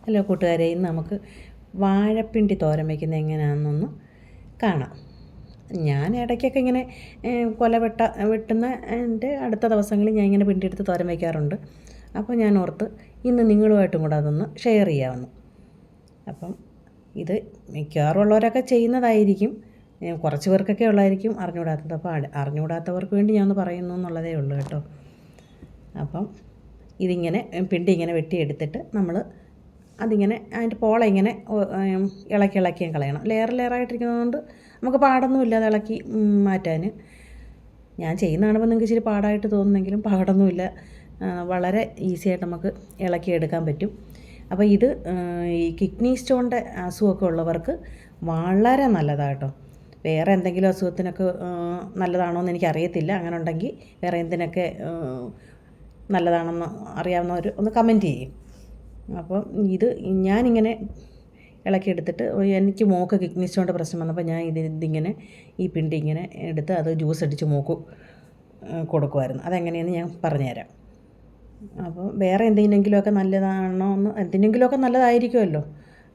Hello കൂട്ടുകാരെ, ഇന്ന് നമുക്ക് വാഴപ്പിണ്ടി തോരൻ വയ്ക്കുന്നത് എങ്ങനെയാണെന്നൊന്ന് കാണാം. ഞാൻ ഇടയ്ക്കൊക്കെ ഇങ്ങനെ വെട്ടുന്ന എൻ്റെ അടുത്ത ദിവസങ്ങളിൽ ഞാൻ ഇങ്ങനെ പിണ്ടി എടുത്ത് തോരൻ വയ്ക്കാറുണ്ട്. അപ്പോൾ ഞാൻ ഓർത്ത് ഇന്ന് നിങ്ങളുമായിട്ടും കൂടെ അതൊന്ന് ഷെയർ ചെയ്യാമെന്ന്. അപ്പം ഇത് മിക്കവാറും ഉള്ളവരൊക്കെ ചെയ്യുന്നതായിരിക്കും, കുറച്ച് പേർക്കൊക്കെ ഉള്ളതായിരിക്കും അറിഞ്ഞുകൂടാത്തത്. അപ്പോൾ അറിഞ്ഞുകൂടാത്തവർക്ക് വേണ്ടി ഞാനൊന്ന് പറയുന്നു എന്നുള്ളതേ ഉള്ളൂ കേട്ടോ. അപ്പം ഇതിങ്ങനെ പിണ്ടി ഇങ്ങനെ വെട്ടിയെടുത്തിട്ട് നമ്മൾ അതിങ്ങനെ അതിൻ്റെ പോള ഇങ്ങനെ ഇളക്കിയും കളയണം. ലെയറായിട്ടിരിക്കുന്നതുകൊണ്ട് നമുക്ക് പാടൊന്നുമില്ല അത് ഇളക്കി മാറ്റാൻ. ഞാൻ ചെയ്യുന്ന കാണുമ്പോൾ നിങ്ങൾക്ക് ഇച്ചിരി പാടായിട്ട് തോന്നുന്നെങ്കിലും പാടൊന്നുമില്ല, വളരെ ഈസിയായിട്ട് നമുക്ക് ഇളക്കിയെടുക്കാൻ പറ്റും. അപ്പോൾ ഇത് ഈ കിഡ്നി സ്റ്റോണിൻ്റെ അസുഖമൊക്കെ ഉള്ളവർക്ക് വളരെ നല്ലതാണ് കേട്ടോ. വേറെ എന്തെങ്കിലും അസുഖത്തിനൊക്കെ നല്ലതാണോ എന്ന് എനിക്കറിയത്തില്ല. അങ്ങനെ ഉണ്ടെങ്കിൽ വേറെ എന്തിനൊക്കെ നല്ലതാണെന്ന് അറിയാവുന്നവർ ഒന്ന് കമൻറ്റ് ചെയ്യും. അപ്പോൾ ഇത് ഞാനിങ്ങനെ ഇളക്കിയെടുത്തിട്ട് എനിക്ക് മോൾക്ക് കിഡ്നി സ്റ്റോണിൻ്റെ പ്രശ്നം വന്നപ്പോൾ ഞാൻ ഇതിങ്ങനെ ഈ പിണ്ടി ഇങ്ങനെ എടുത്ത് അത് ജ്യൂസ് അടിച്ച് മോക്ക് കൊടുക്കുമായിരുന്നു. അതെങ്ങനെയെന്ന് ഞാൻ പറഞ്ഞുതരാം. അപ്പോൾ വേറെ എന്തെങ്കിലുമൊക്കെ നല്ലതാണോ എന്ന്, എന്തെങ്കിലുമൊക്കെ നല്ലതായിരിക്കുമല്ലോ.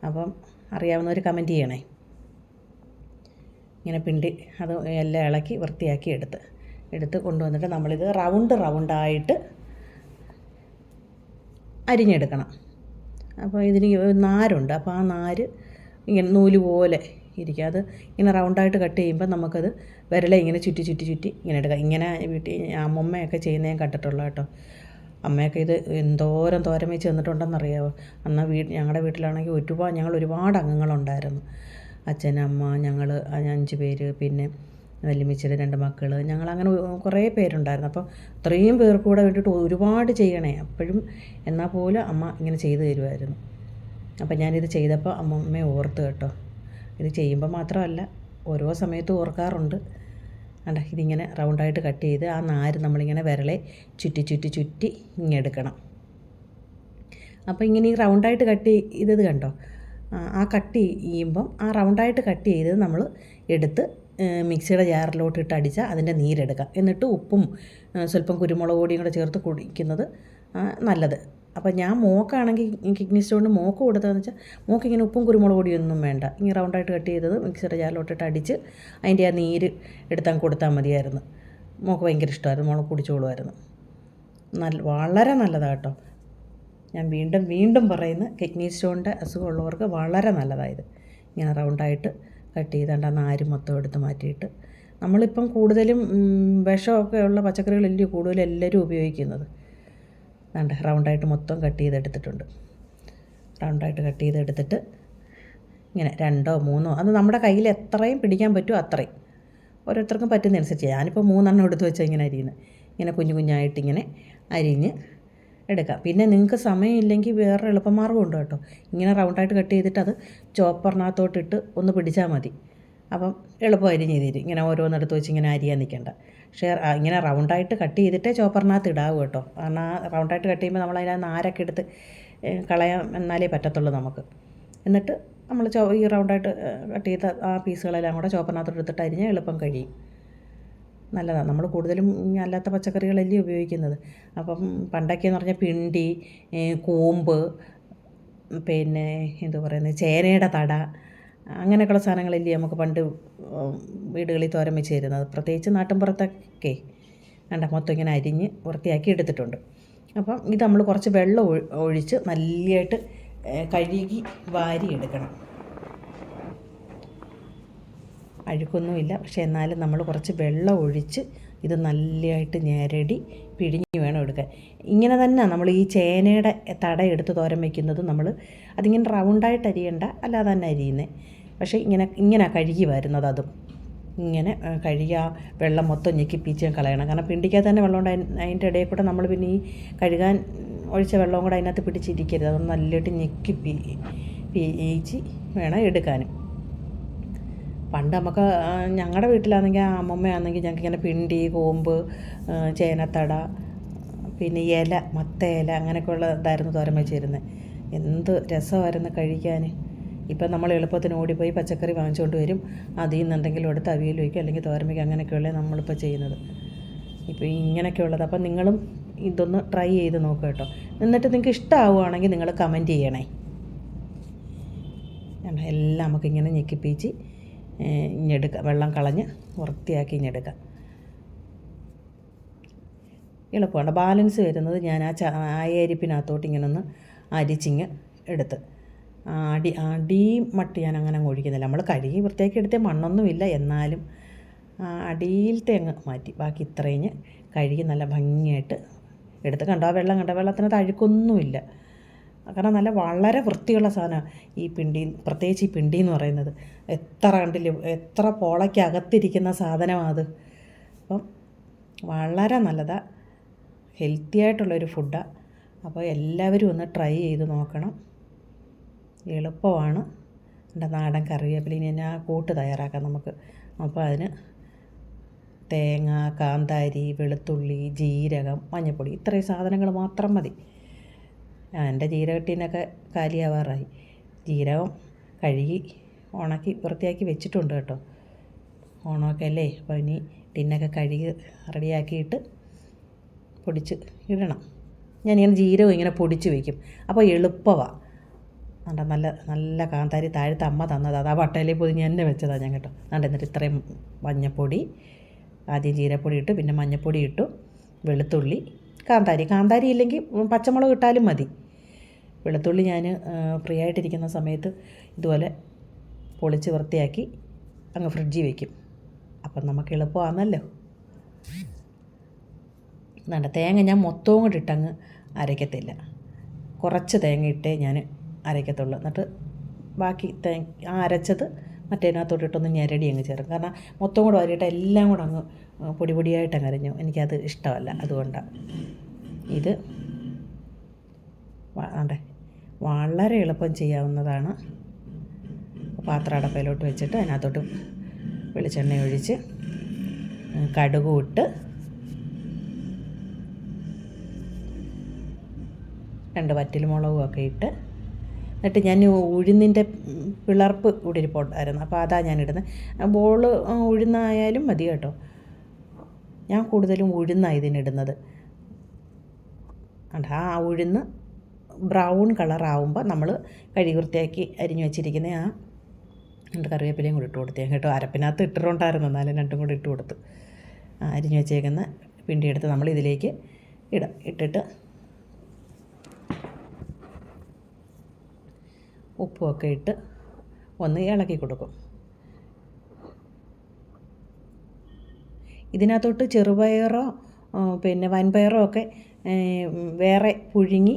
അപ്പം അറിയാവുന്നവർ കമൻറ്റ് ചെയ്യണേ. ഇങ്ങനെ പിണ്ടി അത് എല്ലാം ഇളക്കി വൃത്തിയാക്കി എടുത്ത് കൊണ്ടുവന്നിട്ട് നമ്മളിത് റൗണ്ടായിട്ട് അരിഞ്ഞെടുക്കണം. അപ്പോൾ ഇതിന് നാരുണ്ട്. അപ്പോൾ ആ നാര് ഇങ്ങനെ നൂല് പോലെ ഇരിക്കുക. അത് ഇങ്ങനെ റൗണ്ടായിട്ട് കട്ട് ചെയ്യുമ്പോൾ നമുക്കത് വിരലെ ഇങ്ങനെ ചുറ്റി ഇങ്ങനെ എടുക്കാം. ഇങ്ങനെ വീട്ടിൽ അമ്മമ്മയൊക്കെ ചെയ്യുന്നത് ഞാൻ കണ്ടിട്ടുള്ളൂ കേട്ടോ. അമ്മയൊക്കെ ഇത് എന്തോരം തോരൻ വെച്ച് തന്നിട്ടുണ്ടെന്നറിയാമോ. അന്ന് ഞങ്ങളുടെ വീട്ടിലാണെങ്കിൽ ഞങ്ങൾ ഒരുപാട് അംഗങ്ങളുണ്ടായിരുന്നു. അച്ഛൻ, അമ്മ, ഞങ്ങൾ 5 പേര്, പിന്നെ വല്യമ്മച്ചിയുടെ 2 മക്കൾ, ഞങ്ങളങ്ങനെ കുറേ പേരുണ്ടായിരുന്നു. അപ്പോൾ അത്രയും പേർക്ക് കൂടെ വേണ്ടിയിട്ട് ഒരുപാട് ചെയ്യണേ. അപ്പോഴും എന്നാൽ പോലും അമ്മ ഇങ്ങനെ ചെയ്തു തരുമായിരുന്നു. അപ്പോൾ ഞാനിത് ചെയ്തപ്പോൾ അമ്മമ്മയെ ഓർത്ത് കേട്ടോ. ഇത് ചെയ്യുമ്പോൾ മാത്രമല്ല ഓരോ സമയത്തും ഓർക്കാറുണ്ട്. അല്ല, ഇതിങ്ങനെ റൗണ്ടായിട്ട് കട്ട് ചെയ്ത് ആ നാര് നമ്മളിങ്ങനെ വിരലെ ചുറ്റി ഇങ്ങനെ എടുക്കണം. അപ്പോൾ ഇങ്ങനെ ഈ റൗണ്ടായിട്ട് കട്ട് ചെയ്തത് കണ്ടോ, ആ കട്ട് ചെയ്യുമ്പം ആ റൗണ്ടായിട്ട് കട്ട് ചെയ്തത് നമ്മൾ എടുത്ത് മിക്സിയുടെ ജാറിലോട്ട് ഇട്ട് അടിച്ചാൽ അതിൻ്റെ നീരെടുക്കാം. എന്നിട്ട് ഉപ്പും സ്വല്പം കുരുമുളക് പൊടിയും കൂടെ ചേർത്ത് കുടിക്കുന്നത് നല്ലത്. അപ്പോൾ ഞാൻ മോക്കാണെങ്കിൽ കിഡ്നി സ്റ്റോണിന് മോക്ക് കൊടുത്തതെന്ന് വെച്ചാൽ മോക്കിങ്ങനെ ഉപ്പും കുരുമുളക് പൊടിയൊന്നും വേണ്ട. ഇങ്ങനെ റൗണ്ടായിട്ട് കട്ട് ചെയ്തത് മിക്സിയുടെ ജാറിലോട്ടിട്ട് അടിച്ച് അതിൻ്റെ ആ നീര് എടുത്താൽ കൊടുത്താൽ മതിയായിരുന്നു. മോക്ക് ഭയങ്കര ഇഷ്ടമായിരുന്നു, മോളെ കുടിച്ചോളുമായിരുന്നു. വളരെ നല്ലതാണ് കേട്ടോ. ഞാൻ വീണ്ടും പറയുന്ന കിഡ്നി സ്റ്റോണിൻ്റെ അസുഖമുള്ളവർക്ക് വളരെ നല്ലതായത്. ഇങ്ങനെ റൗണ്ടായിട്ട് കട്ട് ചെയ്താണ്ട് ആ നാര് മൊത്തം എടുത്ത് മാറ്റിയിട്ട്, നമ്മളിപ്പം കൂടുതലും വിഷമൊക്കെ ഉള്ള പച്ചക്കറികളല്ലേ കൂടുതലും എല്ലാവരും ഉപയോഗിക്കുന്നത്. അതുകൊണ്ട് റൗണ്ടായിട്ട് മൊത്തം കട്ട് ചെയ്തെടുത്തിട്ടുണ്ട്. റൗണ്ടായിട്ട് കട്ട് ചെയ്തെടുത്തിട്ട് ഇങ്ങനെ 2 or 3 അത് നമ്മുടെ കയ്യിൽ എത്രയും പിടിക്കാൻ പറ്റുമോ അത്രയും, ഓരോരുത്തർക്കും പറ്റുന്നതനുസരിച്ച്. ഞാനിപ്പോൾ 3 എടുത്ത് വെച്ചാൽ ഇങ്ങനെ അരിയുന്നത്. ഇങ്ങനെ കുഞ്ഞായിട്ട് ഇങ്ങനെ അരിഞ്ഞ് എടുക്കാം. പിന്നെ നിങ്ങൾക്ക് സമയമില്ലെങ്കിൽ വേറെ എളുപ്പമാർഗ്ഗമുണ്ട് കേട്ടോ. ഇങ്ങനെ റൗണ്ടായിട്ട് കട്ട് ചെയ്തിട്ട് അത് ചോപ്പറിനകത്തോട്ടിട്ട് ഒന്ന് പിടിച്ചാൽ മതി. അപ്പം എളുപ്പം അരിഞ്ഞ് തരും. ഇങ്ങനെ ഓരോന്നെടുത്ത് വെച്ച് ഇങ്ങനെ അരിയാൻ നിൽക്കേണ്ട. പക്ഷേ ഇങ്ങനെ റൗണ്ടായിട്ട് കട്ട് ചെയ്തിട്ടേ ചോപ്പറിനകത്ത് ഇടാവൂ കേട്ടോ. കാരണം റൗണ്ടായിട്ട് കട്ട് ചെയ്യുമ്പോൾ നമ്മൾ അതിനകത്ത് നാരൊക്കെ എടുത്ത് കളയാൻ എന്നാലേ പറ്റത്തുള്ളൂ നമുക്ക്. എന്നിട്ട് നമ്മൾ ഈ റൗണ്ടായിട്ട് കട്ട് ചെയ്ത ആ പീസുകളെല്ലാം കൂടെ ചോപ്പറിനകത്തോട്ട് എടുത്തിട്ട് അരിഞ്ഞാൽ എളുപ്പം കഴിയും. നല്ലതാണ്. നമ്മൾ കൂടുതലും അല്ലാത്ത പച്ചക്കറികളല്ലേ ഉപയോഗിക്കുന്നത്. അപ്പം പണ്ടൊക്കെയെന്ന് പറഞ്ഞാൽ പിണ്ടി, കൂമ്പ്, പിന്നെ എന്താ പറയുന്നത്, ചേനയുടെ തട, അങ്ങനെയൊക്കെയുള്ള സാധനങ്ങളല്ലേ നമുക്ക് പണ്ട് വീടുകളിൽ തോരൻ വെച്ച് തരുന്നത്. പ്രത്യേകിച്ച് നാട്ടിൻപുറത്തൊക്കെ മൊത്തം ഇങ്ങനെ അരിഞ്ഞ് വൃത്തിയാക്കി എടുത്തിട്ടുണ്ട്. അപ്പം ഇത് നമ്മൾ കുറച്ച് വെള്ളം ഒഴിച്ച് നല്ലതായിട്ട് കഴുകി വാരി എടുക്കണം. അഴുക്കൊന്നുമില്ല, പക്ഷേ എന്നാലും നമ്മൾ കുറച്ച് വെള്ളം ഒഴിച്ച് ഇത് നല്ലതായിട്ട് ഞെരടി പിഴിഞ്ഞ് വേണം എടുക്കാൻ. ഇങ്ങനെ തന്നെ നമ്മൾ ഈ ചേനയുടെ തട എടുത്ത് തോരൻ വയ്ക്കുന്നത് അതിങ്ങനെ റൗണ്ടായിട്ട് അരിയണ്ട, അല്ലാതെ തന്നെ അരിയുന്നത്. പക്ഷേ ഇങ്ങനെ കഴുകി വരുന്നത്. അതും ഇങ്ങനെ കഴുകി ആ വെള്ളം മൊത്തം ഞെക്കിപ്പിച്ച് കളയണം. കാരണം പിണ്ടിക്കകത്ത് തന്നെ വെള്ളമുണ്ട്. അതിൻ്റെ ഇടയിൽ കൂടെ നമ്മൾ പിന്നെ ഈ കഴുകാൻ ഒഴിച്ച വെള്ളവും കൂടെ അതിനകത്ത് പിടിച്ചിരിക്കരുത്. അതൊന്ന് നല്ലതായിട്ട് ഞെക്കിപ്പിച്ച് വേണം എടുക്കാനും. പണ്ട് നമുക്ക് ഞങ്ങളുടെ വീട്ടിലാണെങ്കിൽ അമ്മമ്മയാണെങ്കിൽ ഞങ്ങൾക്ക് ഇങ്ങനെ പിണ്ടി, കൂമ്പ്, ചേനത്തട, പിന്നെ മത്ത ഇല അങ്ങനെയൊക്കെ ഉള്ള ഇതായിരുന്നു തോരൻ വെച്ചിരുന്നത്. എന്ത് രസമായിരുന്നു കഴിക്കാൻ. ഇപ്പം നമ്മൾ എളുപ്പത്തിന് ഓടിപ്പോയി പച്ചക്കറി വാങ്ങിച്ചുകൊണ്ട് വരും, അതിൽ നിന്ന് എന്തെങ്കിലും എടുത്ത് അവിയൽ വയ്ക്കും, അല്ലെങ്കിൽ തോരൻ വയ്ക്കും. അങ്ങനെയൊക്കെയുള്ള നമ്മളിപ്പോൾ ചെയ്യുന്നത്. ഇപ്പോൾ ഇങ്ങനെയൊക്കെ ഉള്ളത്. അപ്പം നിങ്ങളും ഇതൊന്ന് ട്രൈ ചെയ്ത് നോക്കുക കേട്ടോ. എന്നിട്ട് നിങ്ങൾക്ക് ഇഷ്ടമാവുകയാണെങ്കിൽ നിങ്ങൾ കമൻറ്റ് ചെയ്യണേ. എല്ലാം നമുക്കിങ്ങനെ ഞെക്കിപ്പിച്ച് ഇഞ്ഞെടുക്കാം, വെള്ളം കളഞ്ഞ് വൃത്തിയാക്കി ഇഞ്ഞെടുക്കാം. എളുപ്പമാണ്. ബാലൻസ് വരുന്നത് ഞാൻ ആ അരിപ്പിനകത്തോട്ട് ഇങ്ങനെ ഒന്ന് അരിച്ചിങ്ങ് എടുത്ത് അടി മട്ട് ഞാൻ അങ്ങനെ ഒഴിക്കുന്നില്ല. നമ്മൾ കഴുകി വൃത്തിയാക്കി എടുത്തേ മണ്ണൊന്നുമില്ല, എന്നാലും അടിയിലത്തെ അങ്ങ് മാറ്റി ബാക്കി ഇത്രയും കഴുകി നല്ല ഭംഗിയായിട്ട് എടുത്ത്. കണ്ടോ ആ വെള്ളം, കണ്ടോ വെള്ളത്തിനകത്ത് അഴുക്കൊന്നുമില്ല. കാരണം വളരെ വൃത്തിയുള്ള സാധനമാണ് ഈ പിണ്ടി, പ്രത്യേകിച്ച് ഈ പിണ്ടി എന്ന് പറയുന്നത്. എത്ര പോളയ്ക്കകത്തിരിക്കുന്ന സാധനമാണ് അത്. അപ്പം വളരെ നല്ലതാണ്, ഹെൽത്തി ആയിട്ടുള്ളൊരു ഫുഡാണ്. അപ്പോൾ എല്ലാവരും ഒന്ന് ട്രൈ ചെയ്ത് നോക്കണം. എളുപ്പമാണ്. എൻ്റെ നാടൻ കറിവേപ്പില ഇനി ഞാൻ കൂട്ട് തയ്യാറാക്കാം നമുക്ക്. അപ്പോൾ അതിന് തേങ്ങ, കാന്താരി, വെളുത്തുള്ളി, ജീരകം, മഞ്ഞൾപ്പൊടി, ഇത്രയും സാധനങ്ങൾ മാത്രം മതി. എൻ്റെ ജീരകട്ടീനൊക്കെ കാലിയാവാറായി. ജീരകം കഴുകി ഉണക്കി വൃത്തിയാക്കി വെച്ചിട്ടുണ്ട് കേട്ടോ. ഓണമൊക്കെ അല്ലേ, അപ്പോൾ ഇനി ടിന്നൊക്കെ കഴുകി റെഡിയാക്കിയിട്ട് പൊടിച്ച് ഇടണം. ഞാനിങ്ങനെ ജീരകം ഇങ്ങനെ പൊടിച്ച് വയ്ക്കും, അപ്പോൾ എളുപ്പമാണ്. നല്ല നല്ല കാന്താരി താഴത്തെ അമ്മ തന്നത്, അത് ആ വട്ടയിലേ പൊതിഞ്ഞ് തന്നെ വെച്ചതാണ് ഞാൻ കേട്ടോ. എന്നിട്ട് ഇത്രയും മഞ്ഞൾപ്പൊടി, ആദ്യം ജീരപ്പൊടി ഇട്ടു, പിന്നെ മഞ്ഞൾപ്പൊടി ഇട്ടു, വെളുത്തുള്ളി, കാന്താരി ഇല്ലെങ്കിൽ പച്ചമുളക് ഇട്ടാലും മതി. വെളുത്തുള്ളി ഞാൻ ഫ്രീ ആയിട്ടിരിക്കുന്ന സമയത്ത് ഇതുപോലെ പൊളിച്ച് വൃത്തിയാക്കി അങ്ങ് ഫ്രിഡ്ജിൽ വയ്ക്കും. അപ്പം നമുക്ക് എളുപ്പമാണല്ലോ. വേണ്ട, തേങ്ങ ഞാൻ മൊത്തവും കൂടി ഇട്ടങ്ങ് അരയ്ക്കത്തില്ല, കുറച്ച് തേങ്ങ ഇട്ടേ ഞാൻ അരയ്ക്കത്തുള്ളൂ. എന്നിട്ട് ബാക്കി അരച്ചത് മറ്റേതിനകത്തോട്ട് ഇട്ടൊന്ന് ഞെരടി അങ്ങ് ചേർക്കും. കാരണം മൊത്തം കൂടെ വരിയിട്ട് എല്ലാം കൂടെ അങ്ങ് പൊടിയായിട്ട് അങ്ങ് അരഞ്ഞു, എനിക്കത് ഇഷ്ടമല്ല. അതുകൊണ്ടാണ് ഇത് വളരെ എളുപ്പം ചെയ്യാവുന്നതാണ്. പാത്രം അടപ്പയിലോട്ട് വെച്ചിട്ട് അതിനകത്തോട്ട് വെളിച്ചെണ്ണ ഒഴിച്ച് കടുകും ഇട്ട് 2 വറ്റൽമുളകും ഒക്കെ ഇട്ട്, എന്നിട്ട് ഞാൻ ഉഴുന്നിൻ്റെ പിളർപ്പ് ഇവിടെ ഇരിപ്പുണ്ടായിരുന്നു, അപ്പോൾ അതാണ് ഞാനിടുന്നത്. ബോൾ ഉഴുന്നായാലും മതി കേട്ടോ. ഞാൻ കൂടുതലും ഉഴുന്നാണ് ഇതിനിടുന്നത്. ആ ഉഴുന്ന് ബ്രൗൺ കളറാവുമ്പോൾ നമ്മൾ കഴുകി വൃത്തിയാക്കി അരിഞ്ഞു വെച്ചിരിക്കുന്ന ആ 2 കറിവേപ്പിലയും കൂടി ഇട്ട് കൊടുത്തേ കേട്ടോ. അരപ്പിനകത്ത് ഇട്ടിട്ടുണ്ടായിരുന്നു, എന്നാലും 2 കൂടി ഇട്ട് കൊടുത്ത്. അരിഞ്ഞു വെച്ചേക്കുന്ന പിണ്ടി എടുത്ത് നമ്മൾ ഇതിലേക്ക് ഇട്ടിട്ട് ഉപ്പുമൊക്കെ ഇട്ട് ഒന്ന് ഇളക്കി കൊടുക്കും. ഇതിനകത്തോട്ട് ചെറുപയറോ പിന്നെ വൻപയറോ ഒക്കെ വേറെ പുഴുങ്ങി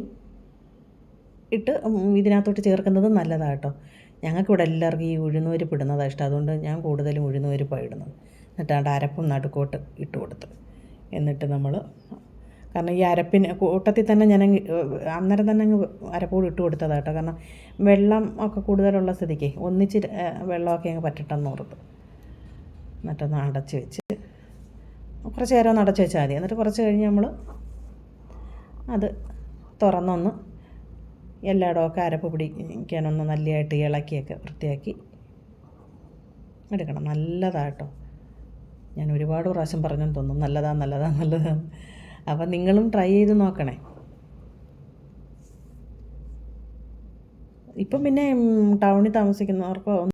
ഇട്ട് ഇതിനകത്തോട്ട് ചേർക്കുന്നത് നല്ലതാണ് കേട്ടോ. ഞങ്ങൾക്കിവിടെ എല്ലാവർക്കും ഈ ഉഴുന്നുപരിപ്പ് ഇടുന്നതാണ് ഇഷ്ടം, അതുകൊണ്ട് ഞാൻ കൂടുതലും ഉഴുന്നുപരിപ്പാണ് ഇടുന്നത്. എന്നിട്ട് അരപ്പും നടുക്കോട്ട് ഇട്ട് കൊടുത്ത്, എന്നിട്ട് നമ്മൾ, കാരണം ഈ അരപ്പിന് കൂട്ടത്തിൽ തന്നെ ഞാൻ അന്നേരം തന്നെ അങ്ങ് അരപ്പോട് ഇട്ട് കൊടുത്തതാണ് കേട്ടോ. കാരണം വെള്ളം ഒക്കെ കൂടുതലുള്ള സ്ഥിതിക്ക് ഒന്നിച്ച് വെള്ളമൊക്കെ അങ്ങ് പറ്റട്ടെന്ന് ഓർത്ത്. എന്നിട്ടൊന്ന് അടച്ച് വെച്ച് കുറച്ച് നേരം ഒന്ന് അടച്ച് വെച്ചാൽ മതി. എന്നിട്ട് കുറച്ച് കഴിഞ്ഞ് നമ്മൾ അത് തുറന്നൊന്ന് എല്ലായിടമൊക്കെ അരപ്പ് പിടിക്കാനൊന്ന് നല്ലതായിട്ട് ഇളക്കിയൊക്കെ വൃത്തിയാക്കി എടുക്കണം. നല്ലതാണ് കേട്ടോ. ഞാൻ ഒരുപാട് പ്രാവശ്യം പറഞ്ഞെന്ന് തോന്നും നല്ലതാണ്. അപ്പം നിങ്ങളും ട്രൈ ചെയ്ത് നോക്കണേ. ഇപ്പം പിന്നെ ടൗണിൽ താമസിക്കുന്നവർക്കോ